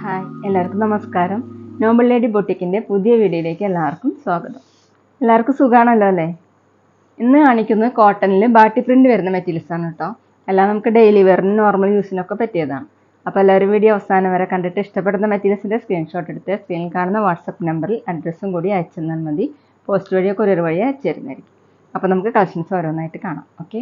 Hi, എല്ലാവർക്കും നമസ്കാരം. Noble lady ബൊട്ടിക്കിൻ്റെ പുതിയ വീഡിയോയിലേക്ക് എല്ലാവർക്കും സ്വാഗതം. എല്ലാവർക്കും സുഖമാണല്ലോ അല്ലേ? ഇന്ന് കാണിക്കുന്നത് കോട്ടണിൽ ബാട്ടി പ്രിൻ്റ് വരുന്ന മെറ്റീരിയൽസാണ് കേട്ടോ. എല്ലാം നമുക്ക് ഡെയിലി വെയറിനും നോർമൽ യൂസിനൊക്കെ പറ്റിയതാണ്. അപ്പോൾ എല്ലാവരും വീഡിയോ അവസാനം വരെ കണ്ടിട്ട് ഇഷ്ടപ്പെടുന്ന മെറ്റീരിയൽസിൻ്റെ സ്ക്രീൻഷോട്ട് എടുത്ത് സ്ക്രീനിൽ കാണുന്ന വാട്സപ്പ് നമ്പറിൽ അഡ്രസ്സും കൂടി അയച്ചു തന്നാൽ മതി. പോസ്റ്റ് വഴിയോ കൊറിയർ വഴിയോ അയച്ചു തരുന്നതായിരിക്കും. അപ്പോൾ നമുക്ക് കളക്ഷൻസ് ഓരോന്നായിട്ട് കാണാം. ഓക്കെ,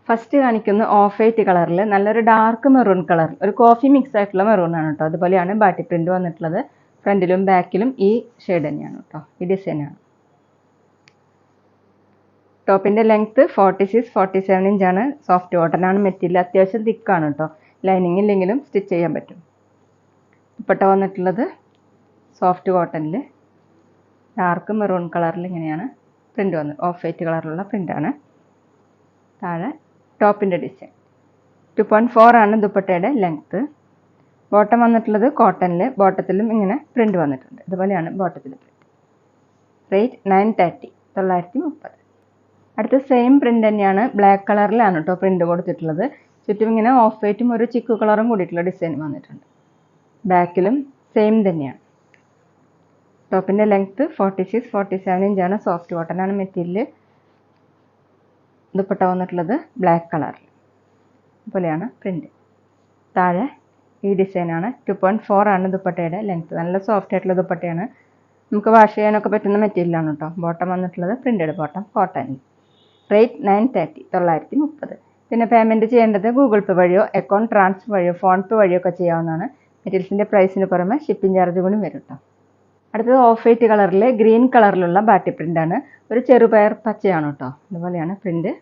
ഫസ്റ്റ് കാണിക്കുന്ന ഓഫ് വൈറ്റ് കളറിൽ നല്ലൊരു ഡാർക്ക് മെറൂൺ കളർ, ഒരു കോഫി മിക്സ് ആയിട്ടുള്ള മെറൂൺ ആണ് കേട്ടോ. അതുപോലെയാണ് ബാട്ടി പ്രിന്റ് വന്നിട്ടുള്ളത്. ഫ്രണ്ടിലും ബാക്കിലും ഈ ഷെയ്ഡ് തന്നെയാണ് കേട്ടോ, ഈ ഡിസൈനാണ്. ടോപ്പിൻ്റെ ലെങ്ത്ത് 46-47 ഇഞ്ചാണ്. സോഫ്റ്റ് കോട്ടൺ ആണ് മെറ്റീരിയൽ. അത്യാവശ്യം തിക്കാണ് കേട്ടോ. ലൈനിങ് ഇല്ലെങ്കിലും സ്റ്റിച്ച് ചെയ്യാൻ പറ്റും. ദുപ്പട്ട വന്നിട്ടുള്ളത് സോഫ്റ്റ് കോട്ടണിൽ ഡാർക്ക് മെറൂൺ കളറിൽ ഇങ്ങനെയാണ് പ്രിന്റ് വന്നത്. ഓഫ് വൈറ്റ് കളറിലുള്ള പ്രിൻ്റാണ്. താഴെ ടോപ്പിൻ്റെ ഡിസൈൻ 2.4 ആണ് ദുപ്പട്ടയുടെ ലെങ്ത്ത്. ബോട്ടം വന്നിട്ടുള്ളത് കോട്ടണിൽ, ബോട്ടത്തിലും ഇങ്ങനെ പ്രിന്റ് വന്നിട്ടുണ്ട്. ഇതുപോലെയാണ് ബോട്ടത്തിൽ പ്രിന്റ്. റേറ്റ് 930, 930. അടുത്ത സെയിം പ്രിന്റ് തന്നെയാണ്, ബ്ലാക്ക് കളറിലാണ് കേട്ടോ പ്രിന്റ് കൊടുത്തിട്ടുള്ളത്. ചുറ്റും ഇങ്ങനെ ഓഫ് വൈറ്റും ഒരു ചിക്കു കളറും കൂടിയിട്ടുള്ള ഡിസൈൻ വന്നിട്ടുണ്ട്. ബാക്കിലും സെയിം തന്നെയാണ്. ടോപ്പിൻ്റെ ലെങ്ത്ത് 46-47 ഇഞ്ചാണ്. സോഫ്റ്റ് കോട്ടൺ ആണ് മെറ്റീരിയൽ. ദുപ്പട്ട വന്നിട്ടുള്ളത് ബ്ലാക്ക് കളറിൽ. അതുപോലെയാണ് പ്രിന്റ്. താഴെ ഈ ഡിസൈനാണ്. 2.4 ആണ് ദുപ്പട്ടയുടെ ലെങ്ത്ത്. നല്ല സോഫ്റ്റ് ആയിട്ടുള്ള ദുപ്പട്ടയാണ്. നമുക്ക് വാഷ് ചെയ്യാനൊക്കെ പറ്റുന്ന മെറ്റീരിയലാണ് കേട്ടോ. ബോട്ടം വന്നിട്ടുള്ളത് പ്രിന്റഡ് ബോട്ടം കോട്ടണിൽ. റേറ്റ് 930, 930. പിന്നെ പേയ്മെൻറ്റ് ചെയ്യേണ്ടത് ഗൂഗിൾ പേ വഴിയോ അക്കൗണ്ട് ട്രാൻസ്ഫർ വഴിയോ ഫോൺ പേ വഴിയോ ഒക്കെ ചെയ്യാവുന്നതാണ്. മെറ്റീരിയൽസിൻ്റെ പ്രൈസിന് പുറമെ ഷിപ്പിംഗ് ചാർജ് കൂടി വരും കേട്ടോ. അടുത്തത് ഓഫ് വൈറ്റ് കളറിൽ ഗ്രീൻ കളറിലുള്ള ബാട്ടി പ്രിൻ്റാണ്. ഒരു ചെറുപയർ പച്ചയാണ് കേട്ടോ. അതുപോലെയാണ് പ്രിന്റ്.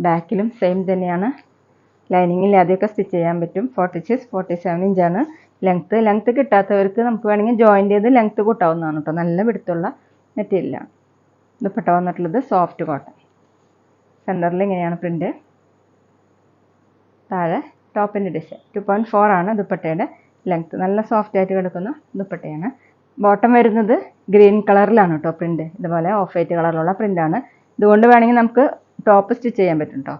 ബാക്കിലും സെയിം തന്നെയാണ്. ലൈനിങ് ഇല്ലാതെയൊക്കെ സ്റ്റിച്ച് ചെയ്യാൻ പറ്റും. 46-47 ഇഞ്ചാണ് ലെങ്ത്ത്. ലെങ്ത്ത് കിട്ടാത്തവർക്ക് നമുക്ക് വേണമെങ്കിൽ ജോയിൻ്റ് ചെയ്ത് ലെങ്ത്ത് കൂട്ടാവുന്നതാണ് കേട്ടോ. നല്ല പിടുത്തമുള്ള മെറ്റീരിയലാണ്. ദുപ്പട്ട വന്നിട്ടുള്ളത് സോഫ്റ്റ് കോട്ടൺ. സെൻറ്ററിൽ ഇങ്ങനെയാണ് പ്രിന്റ്. താഴെ ടോപ്പിൻ്റെ ഡിസൈൻ 2.4 ആണ് ദുപ്പട്ടയുടെ ലെങ്ത്ത്. നല്ല സോഫ്റ്റ് ആയിട്ട് കിടക്കുന്ന ദുപ്പട്ടയാണ്. ബോട്ടം വരുന്നത് ഗ്രീൻ കളറിലാണ് കേട്ടോ പ്രിന്റ്. ഇതുപോലെ ഓഫ് വൈറ്റ് കളറിലുള്ള പ്രിൻ്റാണ്. ഇതുകൊണ്ട് വേണമെങ്കിൽ നമുക്ക് ടോപ്പ് സ്റ്റിച്ച് ചെയ്യാൻ പറ്റും കേട്ടോ.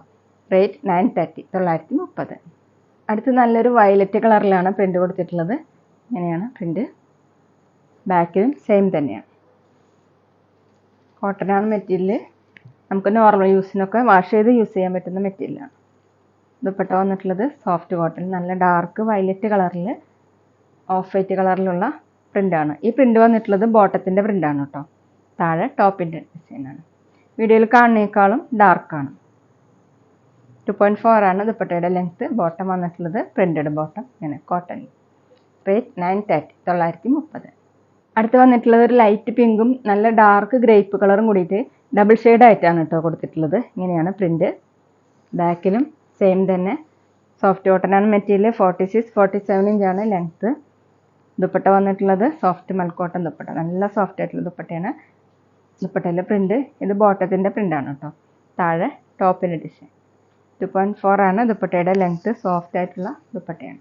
റേറ്റ് 930, 930. അടുത്ത് നല്ലൊരു വയലറ്റ് കളറിലാണ് പ്രിന്റ് കൊടുത്തിട്ടുള്ളത്. ഇങ്ങനെയാണ് പ്രിന്റ്. ബാക്കിലും സെയിം തന്നെയാണ്. കോട്ടനാണ് മെറ്റീരിയൽ. നമുക്ക് നോർമൽ യൂസിനൊക്കെ വാഷ് ചെയ്ത് യൂസ് ചെയ്യാൻ പറ്റുന്ന മെറ്റീരിയലാണ്. ദുപ്പട്ട വന്നിട്ടുള്ളത് സോഫ്റ്റ് കോട്ടൺ, നല്ല ഡാർക്ക് വയലറ്റ് കളറിൽ ഓഫ് വൈറ്റ് കളറിലുള്ള പ്രിൻ്റാണ്. ഈ പ്രിന്റ് വന്നിട്ടുള്ളത് ബോട്ടത്തിൻ്റെ പ്രിൻ്റാണ് കേട്ടോ. താഴെ ടോപ്പിൻ്റെ ഡിസൈനാണ്. വീഡിയോയിൽ കാണുന്നേക്കാളും ഡാർക്കാണ്. 2.4 ആണ് ദുപ്പട്ടയുടെ ലെങ്ത്ത്. ബോട്ടം വന്നിട്ടുള്ളത് പ്രിന്റഡ് ബോട്ടം, ഇങ്ങനെ കോട്ടൺ. റേറ്റ് 930, 930. അടുത്ത് വന്നിട്ടുള്ളത് ഒരു ലൈറ്റ് പിങ്കും നല്ല ഡാർക്ക് ഗ്രേപ്പ് കളറും കൂടിയിട്ട് ഡബിൾ ഷെയ്ഡ് ആയിട്ടാണ് കേട്ടോ കൊടുത്തിട്ടുള്ളത്. ഇങ്ങനെയാണ് പ്രിന്റ്. ബാക്കിലും സെയിം തന്നെ. സോഫ്റ്റ് കോട്ടൺ ആണ് മെറ്റീരിയൽ. 46-47 ഇഞ്ചാണ് ലെങ്ത്ത്. ദുപ്പട്ട വന്നിട്ടുള്ളത് സോഫ്റ്റ് മൽക്കോട്ടൺ ദുപ്പട്ട. നല്ല സോഫ്റ്റ് ആയിട്ടുള്ള ദുപ്പട്ടയാണ്. ദുപ്പട്ടയിലെ പ്രിന്റ്. ഇത് ബോട്ടത്തിൻ്റെ പ്രിൻ്റാണ് കേട്ടോ. താഴെ ടോപ്പിൻ്റെ ഡിസൈൻ 2.4 ആണ് ദുപ്പട്ടയുടെ ലെങ്ത്ത്. സോഫ്റ്റ് ആയിട്ടുള്ള ദുപ്പട്ടയാണ്.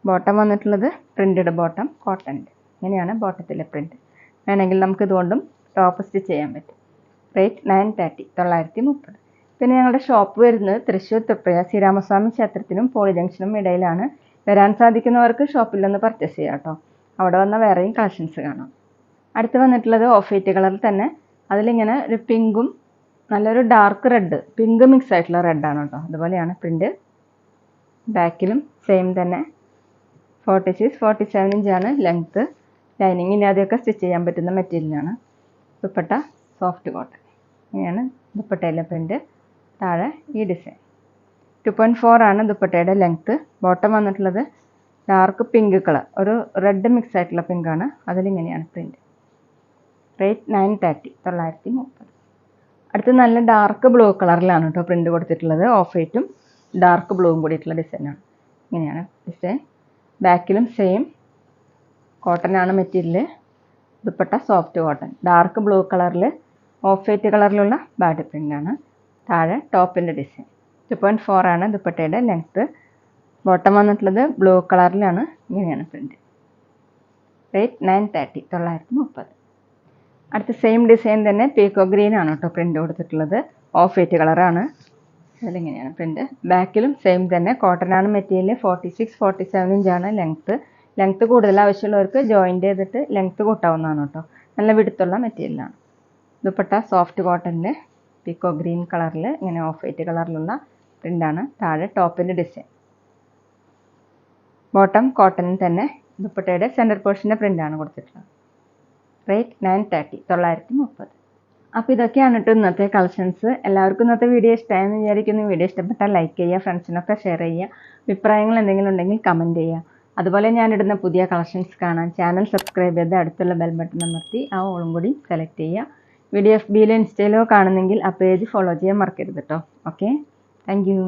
ബോട്ടം വന്നിട്ടുള്ളത് പ്രിന്റഡ് ബോട്ടം കോട്ടൻ്റെ. ഇങ്ങനെയാണ് ബോട്ടത്തിലെ പ്രിന്റ്. വേണമെങ്കിൽ നമുക്ക് ഇതുകൊണ്ടും ടോപ്പ് സ്റ്റിച്ച് ചെയ്യാൻ പറ്റും. റേറ്റ് 930, 930. പിന്നെ ഞങ്ങളുടെ ഷോപ്പ് വരുന്നത് തൃശ്ശൂർ തൃപ്പയ ശ്രീരാമസ്വാമി ക്ഷേത്രത്തിനും പോളി ജംഗ്ഷനും ഇടയിലാണ്. വരാൻ സാധിക്കുന്നവർക്ക് ഷോപ്പിൽ നിന്ന് പർച്ചേസ് ചെയ്യാം കേട്ടോ. അവിടെ വന്ന വേറെയും കളക്ഷൻസ് കാണാം. അടുത്ത് വന്നിട്ടുള്ളത് ഓഫ് വൈറ്റ് കളറിൽ തന്നെ. അതിലിങ്ങനെ ഒരു പിങ്കും നല്ലൊരു ഡാർക്ക് റെഡ്, പിങ്ക് മിക്സ് ആയിട്ടുള്ള റെഡാണ് കേട്ടോ. അതുപോലെയാണ് പ്രിന്റ്. ബാക്കിലും സെയിം തന്നെ. 46-47 ഇഞ്ചാണ് ലെങ്ത്ത്. ലൈനിങ് ഇല്ലാതെയൊക്കെ സ്റ്റിച്ച് ചെയ്യാൻ പറ്റുന്ന മെറ്റീരിയലാണ്. Dupatta soft cotton. ഇങ്ങനെയാണ് ദുപ്പട്ടയിലെ പ്രിന്റ്. താഴെ ഈ ഡിസൈൻ 2.4 ആണ് ദുപ്പട്ടയുടെ ലെങ്ത്ത്. ബോട്ടം വന്നിട്ടുള്ളത് ഡാർക്ക് പിങ്ക് കളർ, ഒരു റെഡ് മിക്സ് ആയിട്ടുള്ള പിങ്കാണ്. അതിലിങ്ങനെയാണ് പ്രിന്റ്. റേറ്റ് 930, 930. അടുത്ത് നല്ല ഡാർക്ക് ബ്ലൂ കളറിലാണ് കേട്ടോ പ്രിന്റ് കൊടുത്തിട്ടുള്ളത്. ഓഫ് വൈറ്റും ഡാർക്ക് ബ്ലൂവും കൂടിയിട്ടുള്ള ഡിസൈനാണ്. ഇങ്ങനെയാണ് ഡിസൈൻ. ബാക്കിലും സെയിം. കോട്ടൺ ആണ് material. Dupatta soft cotton, dark blue കളറിൽ ഓഫ് വൈറ്റ് കളറിലുള്ള ബാഡി പ്രിൻ്റാണ്. താഴെ ടോപ്പിൻ്റെ ഡിസൈൻ 2.4 ആണ് ദുപ്പട്ടയുടെ ലെങ്ത്ത്. ബോട്ടം വന്നിട്ടുള്ളത് ബ്ലൂ കളറിലാണ്. ഇങ്ങനെയാണ് പ്രിന്റ്. റേറ്റ് 930, 930. അടുത്ത സെയിം ഡിസൈൻ തന്നെ പീക്കോ ഗ്രീൻ ആണ് കേട്ടോ പ്രിൻ്റ് കൊടുത്തിട്ടുള്ളത്. ഓഫ് വൈറ്റ് കളറാണ്. അതിലിങ്ങനെയാണ് പ്രിൻ്റ്. ബാക്കിലും സെയിം തന്നെ. കോട്ടൺ ആണ് മെറ്റീരിയൽ. 46-47 ഇഞ്ചാണ് ലെങ്ത്ത്. ലെങ്ത്ത് കൂടുതൽ ആവശ്യമുള്ളവർക്ക് ജോയിൻ്റ് ചെയ്തിട്ട് ലെങ്ത്ത് കൂട്ടാവുന്നതാണ് കേട്ടോ. നല്ല വിടുത്തുള്ള മെറ്റീരിയലാണ്. ദുപ്പട്ട സോഫ്റ്റ് കോട്ടണിൽ പീക്കോ ഗ്രീൻ കളറിൽ ഇങ്ങനെ ഓഫ് വൈറ്റ് കളറിലുള്ള പ്രിൻ്റാണ്. താഴെ ടോപ്പിൻ്റെ ഡിസൈൻ. ബോട്ടം കോട്ടണിൽ തന്നെ ദുപ്പട്ടയുടെ സെൻറ്റർ പോർഷൻ്റെ പ്രിൻ്റാണ് കൊടുത്തിട്ടുള്ളത്. റേറ്റ് 930 930. അപ്പോൾ ഇതൊക്കെയാണ് കേട്ടോ ഇന്നത്തെ കളക്ഷൻസ്. എല്ലാവർക്കും ഇന്നത്തെ വീഡിയോ ഇഷ്ടമായെന്ന് വിചാരിക്കുന്നു. വീഡിയോ ഇഷ്ടപ്പെട്ടാൽ ലൈക്ക് ചെയ്യുക, ഫ്രണ്ട്സിനൊക്കെ ഷെയർ ചെയ്യുക. അഭിപ്രായങ്ങൾ എന്തെങ്കിലും ഉണ്ടെങ്കിൽ കമൻറ്റ് ചെയ്യുക. അതുപോലെ ഞാനിടുന്ന പുതിയ കളക്ഷൻസ് കാണാൻ ചാനൽ സബ്സ്ക്രൈബ് ചെയ്ത് അടുത്തുള്ള ബെൽ ബട്ടൺ അമർത്തി ആ ഓളും കൂടി സെലക്ട് ചെയ്യുക. വീഡിയോ FBയിലോ ഇൻസ്റ്റയിലോ കാണുന്നെങ്കിൽ ആ പേജ് ഫോളോ ചെയ്യാൻ മറക്കരുത് കേട്ടോ. Okay, thank you.